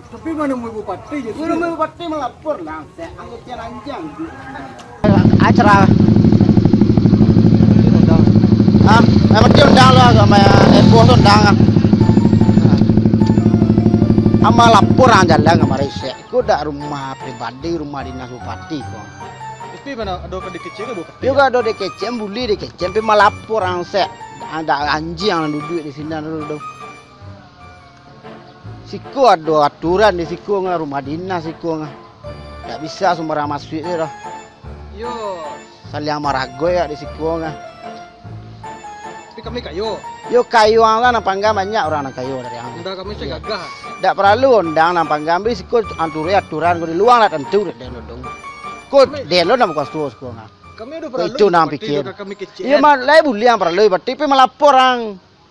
Tapi mana mau bupati je? Mana mau bupati melapor lah. Saya anggota ranjang. Acara memang dia undang lah sama Ebo undang sama laporan jalan sama Rese aku dah rumah pribadi rumah dinas bupati kok Tapi mana ada ke kecil ke bupati? juga ada kecil bully kecil tapi malah lapor orang se ada anjing yang duduk di sini dulu siku ada aturan di siku rumah dinas siku nggak bisa sembarang masuk itu dah Yo. saling marago ya di siku Tapi kami kayo. yo kayu lah nampangga banyak orang kayu dari yang Unda kami saya gagah. tidak perlu undang nampangga ambil siku aturan di luar lah tentu deh dong kok delo nama kau suka nggak Kami udah perlu. itu nak pikir Kami kecil. iya mah lagi boleh yang perlu tapi melapor orang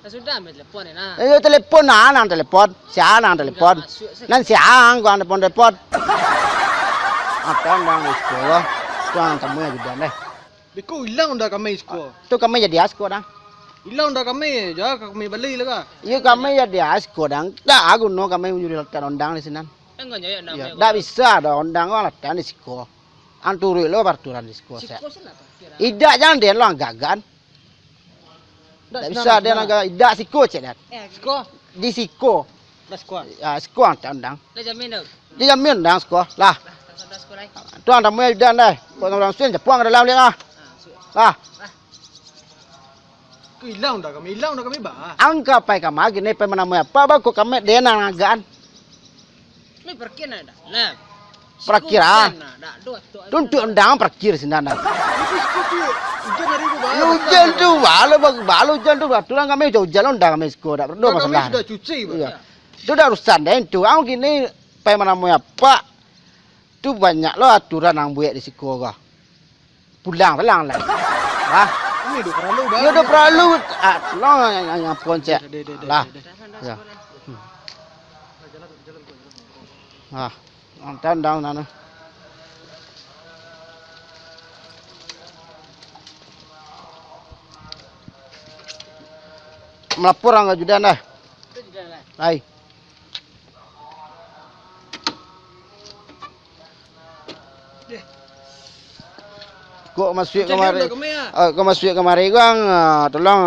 Sudah ambil telepon ya. Ayo telepon nang telepon, siapa nang telepon, nan siapa gua telepon telepon. Apa nang sekolah, tuang kamu yang gede deh. Biko hilang unda kami sekolah. Tu kami jadi asko dang. Hilang unda kami, jaga kami balik lah. Iya kami jadi asko dang. Dah aku no kami menjadi latihan ondang di sini. Enggak ya enggak. Iya, dah bisa ada ondang kau latihan di sekolah. Anturi lo peraturan di sekolah saya. Tidak jangan dia lo anggagan. Tak bisa dia naga idak siko cek dat. Sekolah. Di siko. Dah sekolah. Ya siko anta ondang. Dah jamin dah. Dia jamin ondang siko. Lah. Sudah sekolah. Tuan tamu yang dan deh. Kau orang Suen Jepang ada dalam dia lah. Lah. Hilang dah kami bah. Angka pai kama gini pai mana mo apa ba ko kami dia nangagan. Ini perkir ada. Nah. Perkiraan. Dah dua. Tuntuk undang perkir sindana. Hujan hari itu bah. Hujan tu balu hujan tu aturan kami jauh jalan undang kami sekolah tak perlu masalah. Kami sudah cuci bah. Iya. Itu dah urusan deh tu. Ang gini pai mana mo apa. Tu banyak lo aturan yang buat di sekolah. Pulang lah. Lah. Ini udah perlu bah. Ya udah perlu long yang pun cek. Lah. Ya. Ah, nonton dong nana. Melapor enggak judan dah. Hai. Kok masuk kemari? Kok masuk kemari gang tolong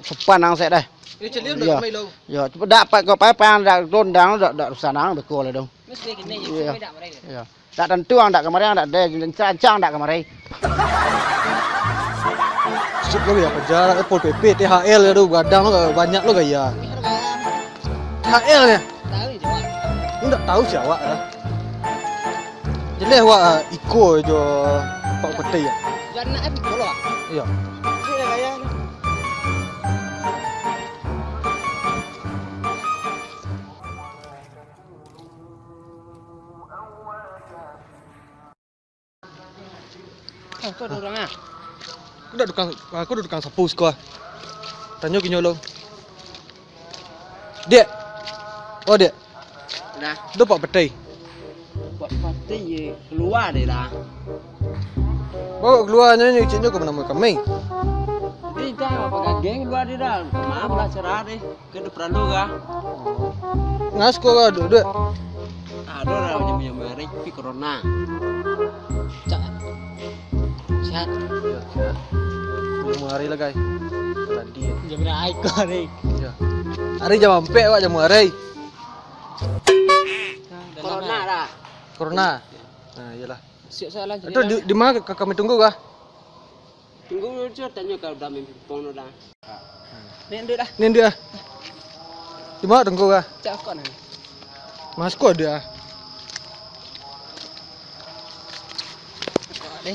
sepan nang saya dah. Ini celim dah kami lo. Ya, cepat dapat kau pai dak rondang dak rusak nang beko le dong. Mesti kini je dak mereka. Ya. Tak tentu ang dak kemari ang dak ada cancang dak kemari. Sip lo ya penjara Pol PP THL ya tuh gadang lo banyak lo gaya. THL ya. Tahu je awak. Enggak tahu sih awak dah. Jelas awak iko jo Pak Peti ya. Jangan nak habis dulu. Iya. Ini gaya ni. Kau ada orang ah? Aku dah tukang sapu sekolah. Tanya kinyo lo. Dek. Oh dek. Dah. Do Pak Peti. Pak Pati ye keluar dia dah. Bawa keluarnya ni ciknya ke mana kami. Jadi jangan pakai geng keluar dia dah. Maaf lah cerah deh. Kena perlu kah? Ngas ko ga do. Ada orang yang menyamari pi corona. Cak. Sehat. jamu hari lah guys. Tadi. Jam dah ikut ni. Ya. Hari jam ampe wak jamu hari. Corona dah. Corona. Nah, iyalah. Siap saya lah. Itu di mana kami tunggu kah? Tunggu dulu tanya kalau dah mimpi pon dah. Ni ndek dah. Ini dia. Di mana tunggu kah? Cak kau ni. Mas kok dia. Ni.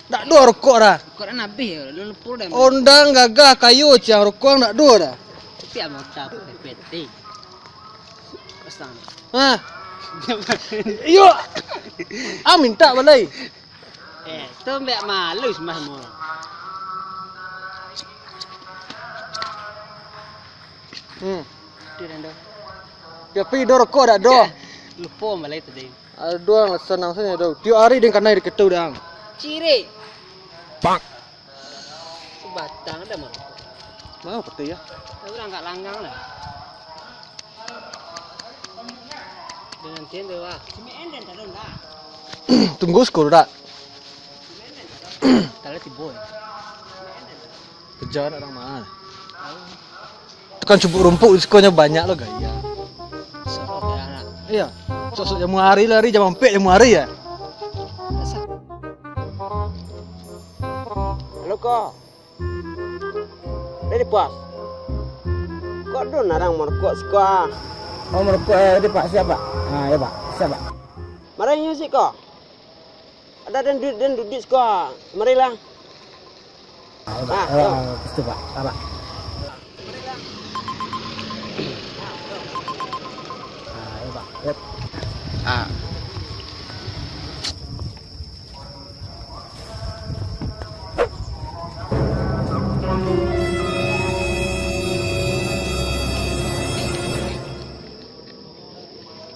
Tak ada rokok dah. Kau dah nabi ya. Lu lepur dah. Ondang gagah kayu ciang rokok tak ada dah. Siap mau tak PT. Pasang. Ha. Iyo. Minta balai. Tu mbak malu semah mo. Dia dah. Dia pergi ada rokok tak ada. Lupa malai tadi. Ada dua senang saja dah. Tiap hari dia kena diketu dah. Ciri. Pak. Sebatang dah mo. Mau peti ya. Tapi orang kat langgang lah. Dengan tian tu lah. Cuma enden tak ada lah. Tunggu sekolah tak? Tak ada tiboy. Kejar orang mana? Tekan cubuk rumput di sekolahnya banyak loh gaya. Sorok ya anak. Iya. Sosok jamu hari lari jam ampe jamu hari ya. Halo kok. Dari pos. Kok do narang merokok sekolah. Oh merokok di Pak siapa? Ah ya Pak, siapa? Marahnya sih kok. Ada dan duduk sekolah. Marilah. Itu Pak, apa? Ya Pak. Yep.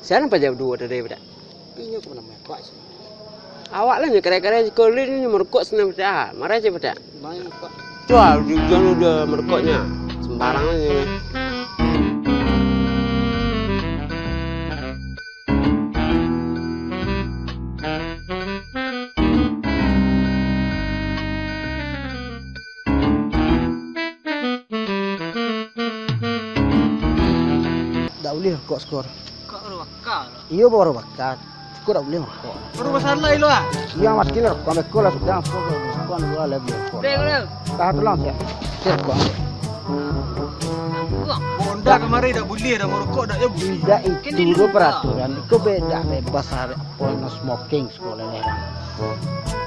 Siapa nampak jam 2 tadi pada? Ini aku nama Pak sih. Awak lah ni kadang-kadang sekolah ni merokok senang pada. Marah je pada. Main Pak. Jual jangan udah merokoknya. Sembarang aja. Tak boleh rokok skor. Kok rokok? Iyo baru bakat. Skor tak boleh rokok. Baru masalah itu lah. Iya mas killer rokok. Ambil kola sudah skor. Skor dua lebih rokok. Dek. Tahan tolong saya. Saya rokok. Honda kemarin dah boleh dah merokok dah ya bu. Tidak itu peraturan. Itu beda bebas hari apa no smoking sekolah lerang.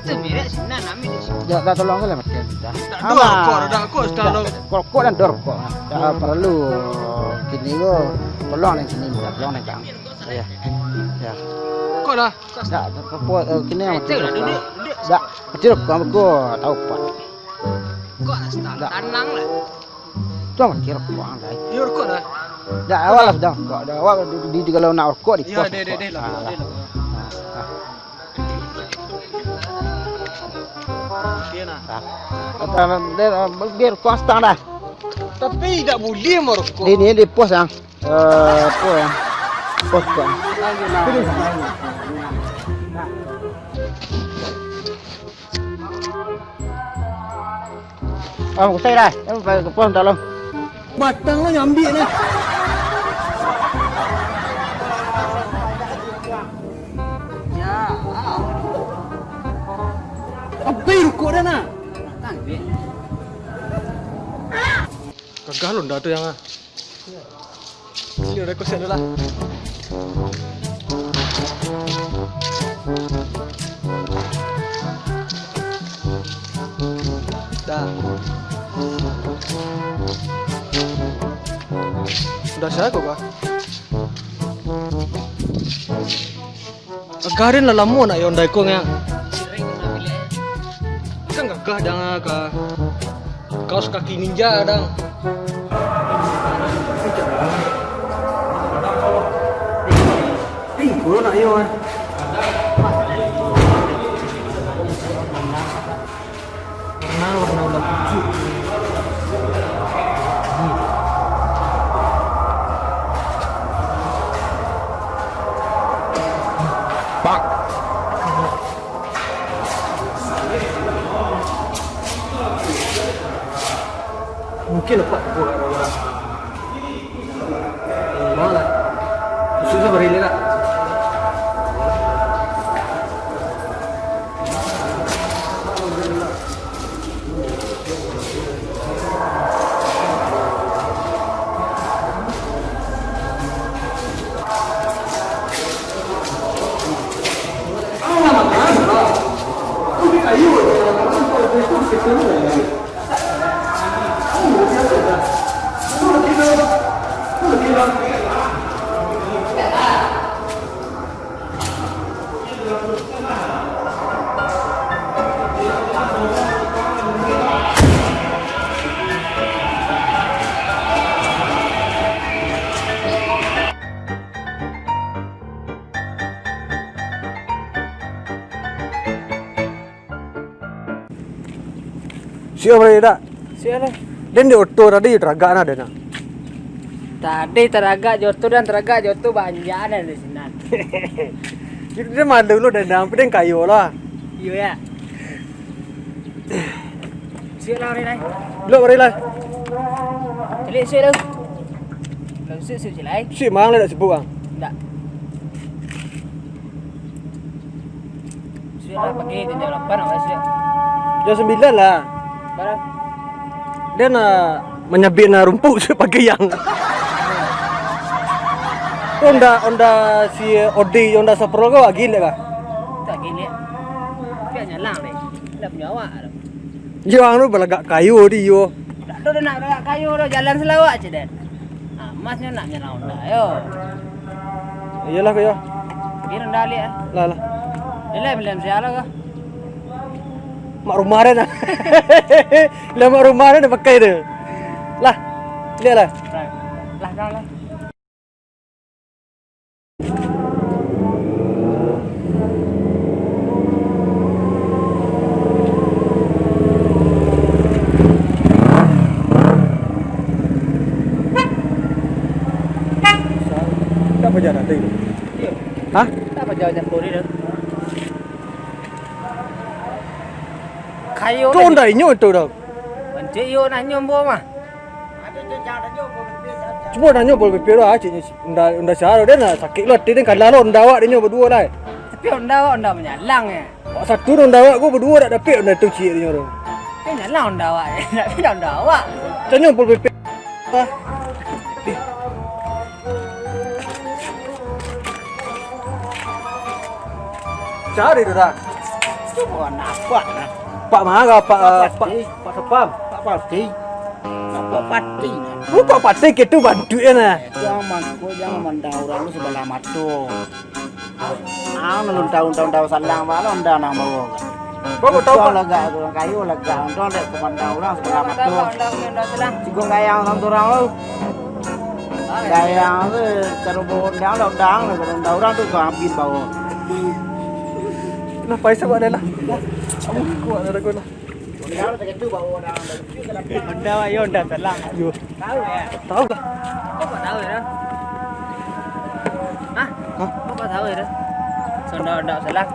Tu mirip sini nami di sini. Ya tak tolong saya mas killer. Tak ada rokok dah kok sekarang. Rokok dan rokok. Tak perlu. Kini go. Tolong yang sini minta tolong yang kang. Ya. Ya. Kok dah. Tak apa kini yang Itu lah duduk. Tak. Macam rokok aku tahu Pak. Kok lah setang tanang lah. Tuh macam rokok angkai. Iya rokok dah. Dah awal lah sudah. Kok dah awal di kalau nak rokok di Iya pos. deh lah. Dia nak. Biar rokok setang dah. Tapi tidak boleh merokok. Di pos yang apa yang pos kan. Aku say dah. Em phải ke pos tolong. Batang lo nyambi ni. Ya. Apa rokok dah nak? Tang dia. Gagah lo dah tu yang ah. Sini udah kau set dah lah. Dah. Sudah saya kok kah? Agarin lah lama nak yang daikong yang. Sering nak pilih. Kan gagah dah kah? Kaos kaki ninja dah. Guru nak yo kan. Warna udah pucuk. Pak. Mungkin lepas gua orang. Mana? Susah beri lah. Siapa berada? Siapa? Dan di auto tadi teraga ada na. Tadi teraga jotu dan teraga jotu banyak ada di sini. Dia mah dulu dan sampai dia kayu lah. Iya ya. Siapa lari này? Lo beri lah. Jadi siapa đâu? Làm sự sự chỉ lấy. Si mang lên sibuk bang. Enggak. Siapa pagi jam 8 apa sih? Jam 9 lah. Barang. Dia menyabit rumput pagi yang. Onda si Odi onda Sapro kau gila kah? Tak gini. Biar lang deh. Dah punya awak. Yang tu belagak kayu di yo. Dah nak belakang kayu dah jalan selawat je dah. Ah, masnya nak nyelau dah yo. Iyalah kau yo. Kira dah lihat. Lah lah. Ini belum siapa kah? Mak rumah dia na. Lah mak rumah dia pakai tu. Lah. Lihat lah. Lah dah lah. Tak apa jalan tadi. Hah? Tak apa jauh-jauh puri dah. Kayu Kau onda inyo tu dah. Encik yo nak nyombo mah. Cuma nanya boleh berpikir lah, cik onda sehari dia nak sakit lah, dia kan lalu onda awak dia berdua lah. Tapi onda menyalang ya. Satu onda awak gua berdua tak dapat onda tu cik dia orang. Kan nyalang onda awak. Tapi onda awak. Tanya boleh berpikir. Cari tu dah. Cuma nampak lah. Pak mana Pak Sepam. Pak Pati. Pak Pati. Pak Pati gitu bantu ya na. Jangan mandang orang lu sebelah mata. Nulun tahun-tahun salang malah onda nang bawa. Kau tahu Pak? Lega orang kayu lega orang dek pemandang orang sebelah mata. Onda selang. Cikgu gayang satu orang lu. Gayang tu cara bawa ondang orang tu kau ambil bawa. Lah paisa buat dah lah. Kuat dah aku lah. Ondang tu kecil bawa orang. Onda awak yo onda selang. Yo. Tahu ya? Tahu kah? Kau tak tahu ya? Hah? Hah? Kau tak tahu ya? Onda selang.